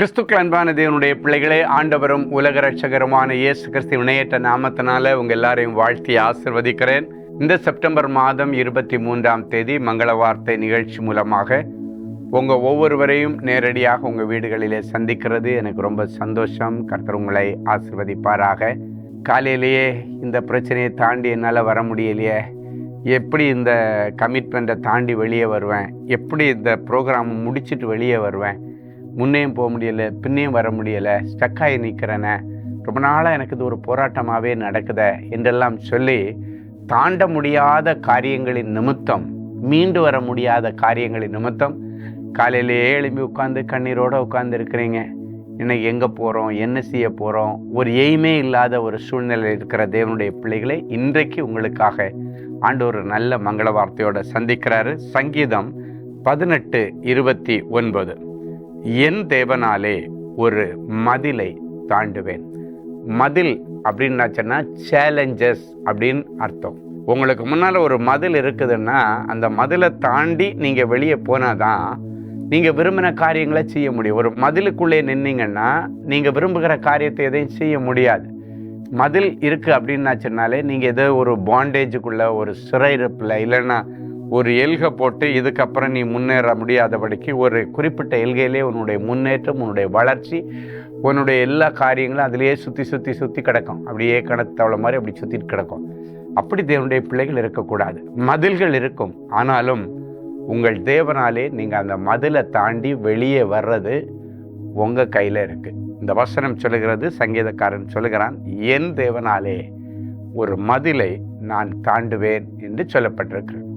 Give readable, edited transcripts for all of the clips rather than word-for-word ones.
கிறிஸ்துக்கள் அன்பான தேவனுடைய பிள்ளைகளே, ஆண்டவரும் உலக ரட்சகருமான இயேசு கிறிஸ்து இணையற்ற நாமத்தினால உங்கள் எல்லாரையும் வாழ்த்தி ஆசிர்வதிக்கிறேன். இந்த செப்டம்பர் மாதம் 23ஆம் தேதி மங்கள வார்த்தை நிகழ்ச்சி மூலமாக உங்கள் ஒவ்வொருவரையும் நேரடியாக உங்கள் வீடுகளிலே சந்திக்கிறது எனக்கு ரொம்ப சந்தோஷம். கர்த்தர் உங்களை ஆசிர்வதிப்பாராக. காலையிலேயே இந்த பிரச்சனையை தாண்டி என்னால் வர முடியலையே, எப்படி இந்த கமிட்மெண்ட்டை தாண்டி வெளியே வருவேன், எப்படி இந்த ப்ரோக்ராம் முடிச்சுட்டு வெளியே வருவேன், முன்னையும் போக முடியலை பின்னையும் வர முடியலை, ஸ்டக்காகி நிற்கிறேனே, ரொம்ப நாளாக எனக்கு இது ஒரு போராட்டமாகவே நடக்குதே என்றெல்லாம் சொல்லி தாண்ட முடியாத காரியங்களின் நிமித்தம், மீண்டு வர முடியாத காரியங்களின் நிமித்தம் காலையிலேயே எழும்பி உட்காந்து கண்ணீரோடு உட்கார்ந்து இருக்கிறீங்க. இன்னைக்கு எங்கே போகிறோம், என்ன செய்ய போகிறோம், ஒரு எய்மே இல்லாத ஒரு சூழ்நிலையில் இருக்கிற தேவனுடைய பிள்ளைகளை இன்றைக்கு உங்களுக்காக ஆண்டவர் ஒரு நல்ல மங்கள வார்த்தையோடு சந்திக்கிறாரு. சங்கீதம் 18:29, என் தேவனாலே ஒரு மதிலை தாண்டுவேன். மதில் அப்படின்னு சொன்னா சேலஞ்சஸ் அப்படின்னு அர்த்தம். உங்களுக்கு முன்னால் ஒரு மதில் இருக்குதுன்னா அந்த மதிலை தாண்டி நீங்கள் வெளியே போனாதான் நீங்கள் விரும்பின காரியங்களை செய்ய முடியும். ஒரு மதிலுக்குள்ளே நின்னீங்கன்னா நீங்கள் விரும்புகிற காரியத்தை எதையும் செய்ய முடியாது. மதில் இருக்குது அப்படின்னாச்சுனாலே நீங்கள் ஏதோ ஒரு பாண்டேஜுக்குள்ளே, ஒரு சிறையிருப்பில், இல்லைன்னா ஒரு எல்கை போட்டு இதுக்கப்புறம் நீ முன்னேற முடியாதபடிக்கு ஒரு குறிப்பிட்ட எல்கையிலே உன்னுடைய முன்னேற்றம், உன்னுடைய வளர்ச்சி, உன்னுடைய எல்லா காரியங்களும் அதிலேயே சுற்றி கிடக்கும். அப்படியே கணத்தவளை மாதிரி அப்படி சுற்றிட்டு கிடக்கும். அப்படி தேவனுடைய பிள்ளைகள் இருக்கக்கூடாது. மதில்கள் இருக்கும், ஆனாலும் உங்கள் தேவனாலே நீங்கள் அந்த மதிலை தாண்டி வெளியே வர்றது உங்கள் கையில் இருக்குது. இந்த வசனம் சொல்லுகிறது, சங்கீதக்காரன் சொல்லுகிறான், என் தேவனாலே ஒரு மதிலை நான் தாண்டுவேன் என்று சொல்லப்பட்டிருக்கிறது.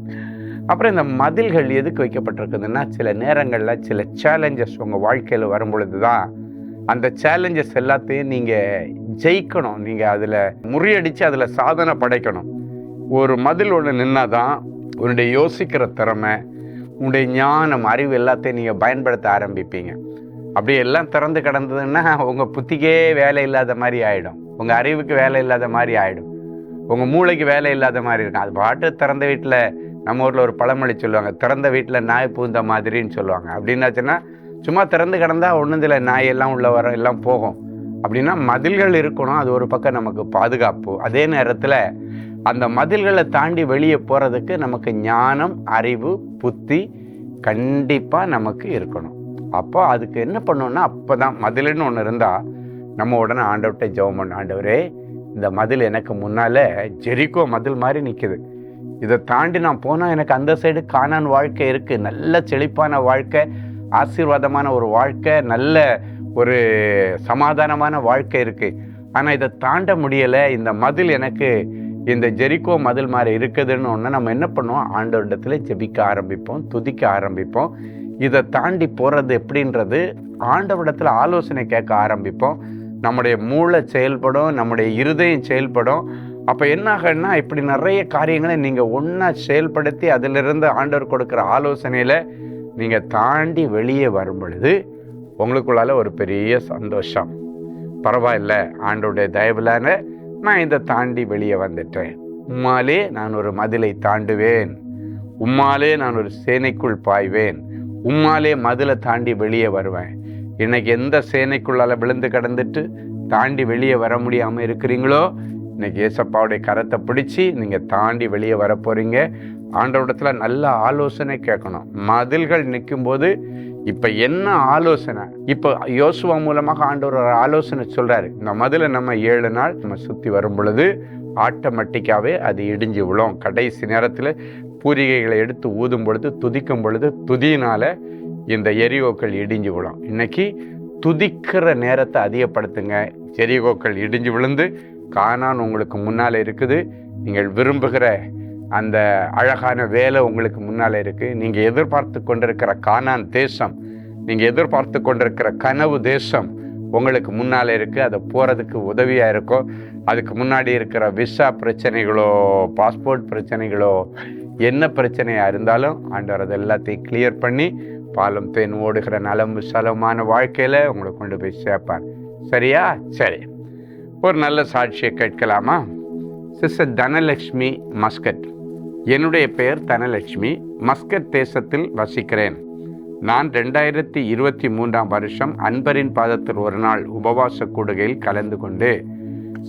அப்புறம் இந்த மதில்கள் எதுக்கு வைக்கப்பட்டிருக்குதுன்னா, சில நேரங்களில் சில சேலஞ்சஸ் உங்கள் வாழ்க்கையில் வரும் பொழுது தான் அந்த சேலஞ்சஸ் எல்லாத்தையும் நீங்கள் ஜெயிக்கணும். நீங்கள் அதில் முறியடித்து அதில் சாதனை படைக்கணும். ஒரு மதில் ஒன்று நின்னா தான் உன்னுடைய யோசிக்கிற திறமை, உன்னுடைய ஞானம், அறிவு எல்லாத்தையும் நீங்கள் பயன்படுத்த ஆரம்பிப்பீங்க. அப்படி எல்லாம் திறந்து கிடந்ததுன்னா உங்கள் புத்திக்கே வேலை இல்லாத மாதிரி ஆகிடும், உங்கள் அறிவுக்கு வேலை இல்லாத மாதிரி ஆகிடும், உங்கள் மூளைக்கு வேலை இல்லாத மாதிரி இருக்கும். அது பாட்டு திறந்த வீட்டில், நம்ம ஊரில் ஒரு பழமொழி சொல்லுவாங்க, திறந்த வீட்டில் நாய் பூந்த மாதிரின்னு சொல்லுவாங்க. அப்படின்னாச்சுன்னா சும்மா திறந்து கிடந்தா ஒன்றுதில் நாயெல்லாம் உள்ள வர எல்லாம் போகும். அப்படின்னா மதில்கள் இருக்கணும், அது ஒரு பக்கம் நமக்கு பாதுகாப்பு. அதே நேரத்தில் அந்த மதில்களை தாண்டி வெளியே போகிறதுக்கு நமக்கு ஞானம், அறிவு, புத்தி கண்டிப்பாக நமக்கு இருக்கணும். அப்போ அதுக்கு என்ன பண்ணணும்னா, அப்போ தான் மதில்னு ஒன்று இருந்தால் நம்ம உடனே ஆண்டவர்கிட்ட ஜெபம் பண்ணணும். ஆண்டவரே, இந்த மதில் எனக்கு முன்னால் ஜெரிக்கோ மதில் மாதிரி நிற்குது, இதை தாண்டி நான் போனால் எனக்கு அந்த சைடு கானான் வாழ்க்கை இருக்குது, நல்ல செழிப்பான வாழ்க்கை, ஆசீர்வாதமான ஒரு வாழ்க்கை, நல்ல ஒரு சமாதானமான வாழ்க்கை இருக்குது. ஆனால் இதை தாண்ட முடியலை, இந்த மதில் எனக்கு இந்த ஜெரிக்கோ மதில் மாதிரி இருக்குதுன்னு ஒன்று நம்ம என்ன பண்ணுவோம், ஆண்டவரிடத்துல ஜெபிக்க ஆரம்பிப்போம், துதிக்க ஆரம்பிப்போம். இதை தாண்டி போகிறது எப்படின்றது ஆண்டவரிடத்துல ஆலோசனை கேட்க ஆரம்பிப்போம். நம்முடைய மூளை செயல்படும், நம்முடைய இருதயம் செயல்படும். அப்போ என்ன ஆகுன்னா, இப்படி நிறைய காரியங்களை நீங்கள் ஒன்றா செயல்படுத்தி அதிலிருந்து ஆண்டவர் கொடுக்குற ஆலோசனையில் நீங்கள் தாண்டி வெளியே வரும் பொழுது உங்களுக்குள்ளால ஒரு பெரிய சந்தோஷம். பரவாயில்ல, ஆண்டவருடைய தயவுலான நான் இதை தாண்டி வெளியே வந்துட்டேன், உம்மாலே நான் ஒரு மதிலை தாண்டுவேன், உம்மாலே நான் ஒரு சேனைக்குள் பாய்வேன், உம்மாலே மதிலை தாண்டி வெளியே வருவேன். இன்னைக்கு எந்த சேனைக்குள்ளால விழுந்து கிடந்துட்டு தாண்டி வெளியே வர முடியாமல் இருக்கிறீங்களோ, இன்னைக்கு ஏசப்பாவுடைய கரத்தை பிடிச்சி நீங்கள் தாண்டி வெளியே வர போகிறீங்க. ஆண்டவரிடத்துல நல்ல ஆலோசனை கேட்கணும். மதில்கள் நிற்கும்போது இப்போ என்ன ஆலோசனை, இப்போ யோசுவா மூலமாக ஆண்டவர் ஒரு ஆலோசனை சொல்கிறாரு. இந்த மதிலை நம்ம 7 நாள் நம்ம சுற்றி வரும் பொழுது ஆட்டோமேட்டிக்காகவே அது இடிஞ்சு விழும். கடைசி நேரத்தில் பூரிகைகளை எடுத்து ஊதும் பொழுது, துதிக்கும் பொழுது, துதியினால் இந்த எரிகோக்கள் இடிஞ்சு விழும். இன்னைக்கு துதிக்கிற நேரத்தை அதிகப்படுத்துங்க. எரிகோக்கள் இடிஞ்சு விழுந்து கானான் உங்களுக்கு முன்னால் இருக்குது. நீங்கள் விரும்புகிற அந்த அழகான வேலை உங்களுக்கு முன்னால் இருக்குது. நீங்கள் எதிர்பார்த்து கொண்டிருக்கிற கானான் தேசம், நீங்கள் எதிர்பார்த்து கொண்டிருக்கிற கனவு தேசம் உங்களுக்கு முன்னால் இருக்குது. அதை போகிறதுக்கு உதவியாக இருக்கும். அதுக்கு முன்னாடி இருக்கிற விசா பிரச்சனைகளோ, பாஸ்போர்ட் பிரச்சனைகளோ, என்ன பிரச்சனையாக இருந்தாலும் ஆண்டவர் அது எல்லாத்தையும் கிளியர் பண்ணி பாலும் தேன் ஓடுகிற நலம் விசாலமான வாழ்க்கையில் உங்களை கொண்டு போய் சேர்ப்பார். சரியா? சரி, ஒரு நல்ல சாட்சியை கேட்கலாமா? Sister Dhanalakshmi, Muscat. என்னுடைய பெயர் தனலட்சுமி, மஸ்கட் தேசத்தில் வசிக்கிறேன். நான் 2023ஆம் வருஷம் அன்பரின் பாதத்தில் ஒரு நாள் உபவாச கூடுகையில் கலந்து கொண்டு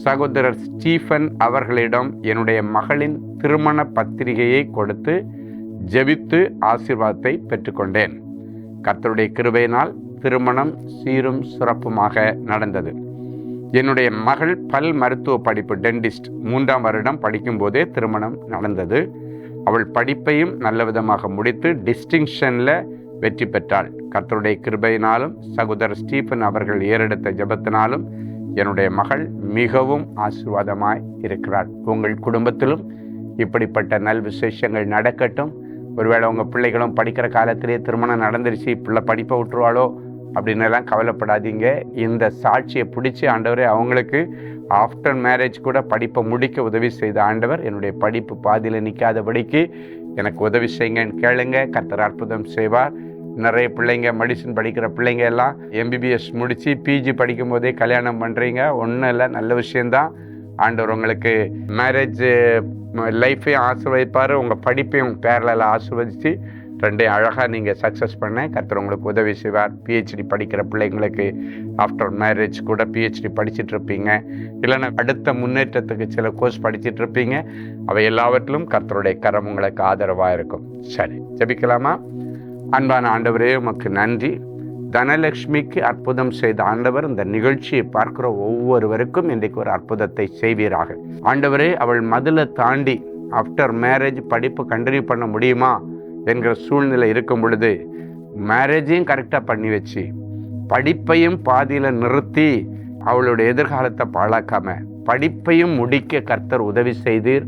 சகோதரர் ஸ்டீஃபன் அவர்களிடம் என்னுடைய மகளின் திருமண பத்திரிகையை கொடுத்து ஜெபித்து ஆசீர்வாதத்தை பெற்றுக்கொண்டேன். கர்த்தருடைய கிருபையினால் திருமணம் சீரும் சிறப்புமாக நடந்தது. என்னுடைய மகள் பல் மருத்துவ படிப்பு டென்டிஸ்ட் 3ஆம் வருடம் படிக்கும்போதே திருமணம் நடந்தது. அவள் படிப்பையும் நல்ல விதமாக முடித்து டிஸ்டிங்ஷனில் வெற்றி பெற்றாள். கர்த்தருடைய கிருபையினாலும் சகோதரர் ஸ்டீஃபன் அவர்கள் ஏறெடுத்த ஜெபத்தினாலும் என்னுடைய மகள் மிகவும் ஆசீர்வாதமாய் இருக்கிறாள். உங்கள் குடும்பத்திலும் இப்படிப்பட்ட நல் விசேஷங்கள் நடக்கட்டும். ஒருவேளை உங்கள் பிள்ளைகளும் படிக்கிற காலத்திலே திருமணம் நடந்துருச்சு, பிள்ளை படிப்பை விட்டுருவாளோ அப்படின்னு எல்லாம் கவலைப்படாதீங்க. இந்த சாட்சியை பிடிச்சி ஆண்டவரே அவங்களுக்கு ஆஃப்டர் மேரேஜ் கூட படிப்பை முடிக்க உதவி செய்த ஆண்டவர் என்னுடைய படிப்பு பாதியில் நிற்காதபடிக்கு எனக்கு உதவி செய்யுங்கன்னு கேளுங்க. கர்த்தர் அற்புதம் செய்வார். நிறைய பிள்ளைங்க மெடிசன் படிக்கிற பிள்ளைங்க எல்லாம் எம்பிபிஎஸ் முடித்து பிஜி படிக்கும் போதே கல்யாணம் பண்ணுறீங்க. ஒன்றும் இல்லை, நல்ல விஷயந்தான். ஆண்டவர் உங்களுக்கு மேரேஜ் லைஃப்பையும் ஆசீர்வதிப்பார், உங்கள் படிப்பையும் பேரலில் ஆசீர்வதித்து ரெண்டையும் அழகாக நீங்கள் சக்ஸஸ் பண்ண கர்த்தர் உங்களுக்கு உதவி செய்வார். பிஹெச்டி படிக்கிற பிள்ளைங்களுக்கு ஆஃப்டர் மேரேஜ் கூட பிஹெச்டி படிச்சுட்ருப்பீங்க, இல்லைன்னா அடுத்த முன்னேற்றத்துக்கு சில கோர்ஸ் படிச்சுட்ருப்பீங்க. அவை எல்லாவற்றிலும் கர்த்தருடைய கரம் உங்களுக்கு ஆதரவாக இருக்கும். சரி, ஜெபிக்கலாமா? அன்பான ஆண்டவரே, உமக்கு நன்றி. தனலட்சுமிக்கு அற்புதம் செய்த ஆண்டவர் இந்த நிகழ்ச்சியை பார்க்கிற ஒவ்வொருவருக்கும் இன்றைக்கு ஒரு அற்புதத்தை செய்வீராக. ஆண்டவரே, அவள் மதிலை தாண்டி ஆஃப்டர் மேரேஜ் படிப்பு கண்டினியூ பண்ண முடியுமா என்கிற சூழ்நிலை இருக்கும் பொழுது மேரேஜையும் கரெக்டாக பண்ணி வச்சு படிப்பையும் பாதியில் நிறுத்தி அவளுடைய எதிர்காலத்தை பாழாக்காம படிப்பையும் முடிக்க கர்த்தர் உதவி செய்தீர்.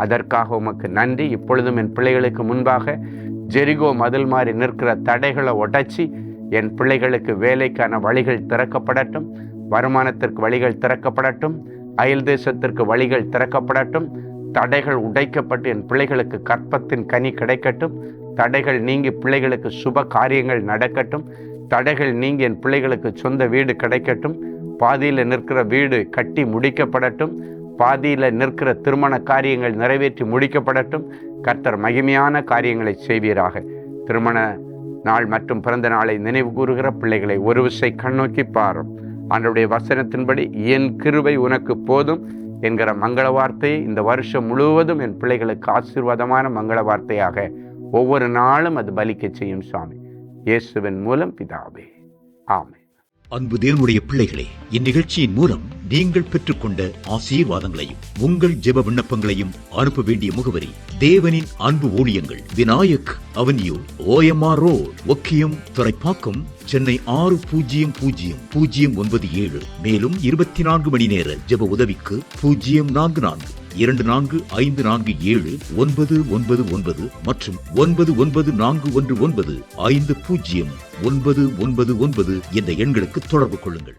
அதற்காக உமக்கு நன்றி. இப்பொழுதும் என் பிள்ளைகளுக்கு முன்பாக ஜெரிகோ மதில் மாதிரி நிற்கிற தடைகளை உடைச்சி என் பிள்ளைகளுக்கு வேலைக்கான வழிகள் திறக்கப்படட்டும், வருமானத்திற்கு வழிகள் திறக்கப்படட்டும், அயல் தேசத்திற்கு வழிகள் திறக்கப்படட்டும். தடைகள் உடைக்கப்பட்டு என் பிள்ளைகளுக்கு கற்பத்தின் கனி கிடைக்கட்டும். தடைகள் நீங்கி பிள்ளைகளுக்கு சுப காரியங்கள் நடக்கட்டும். தடைகள் நீங்கி என் பிள்ளைகளுக்கு சொந்த வீடு கிடைக்கட்டும். பாதியில் நிற்கிற வீடு கட்டி முடிக்கப்படட்டும். பாதியில் நிற்கிற திருமண காரியங்கள் நிறைவேற்றி முடிக்கப்படட்டும். கர்த்தர் மகிமையான காரியங்களை செய்வீராக. திருமண நாள் மற்றும் பிறந்த நாளை நினைவு கூறுகிற பிள்ளைகளை ஒரு விசை கண்ணோக்கி பாரும். ஆண்டவருடைய வசனத்தின்படி என் கிருபை உனக்கு போதும் என்கிற மங்கள வார்த்தையை இந்த வருஷம் முழுவதும் என் பிள்ளைகளுக்கு ஆசீர்வாதமான மங்கள வார்த்தையாக ஒவ்வொரு நாளும் அது பலிக்க செய்யும் சுவாமி. இயேசுவின் மூலம் பிதாவே, ஆமென். அன்பு தேவனுடைய பிள்ளைகளே, இந்நிகழ்ச்சியின் மூலம் நீங்கள் பெற்றுக்கொண்ட ஆசீர்வாதங்களையும் உங்கள் ஜெப விண்ணப்பங்களையும் அனுப்ப வேண்டிய முகவரி: தேவனின் அன்பு ஊழியங்கள், Vinayak avenue, OMR road, Okkiyam, Thoraipakkam, Chennai 600097. மேலும் 24 மணி நேர ஜெப உதவிக்கு 044-24547-999 மற்றும் 9941150999 என்ற எண்களுக்கு தொடர்பு கொள்ளுங்கள்.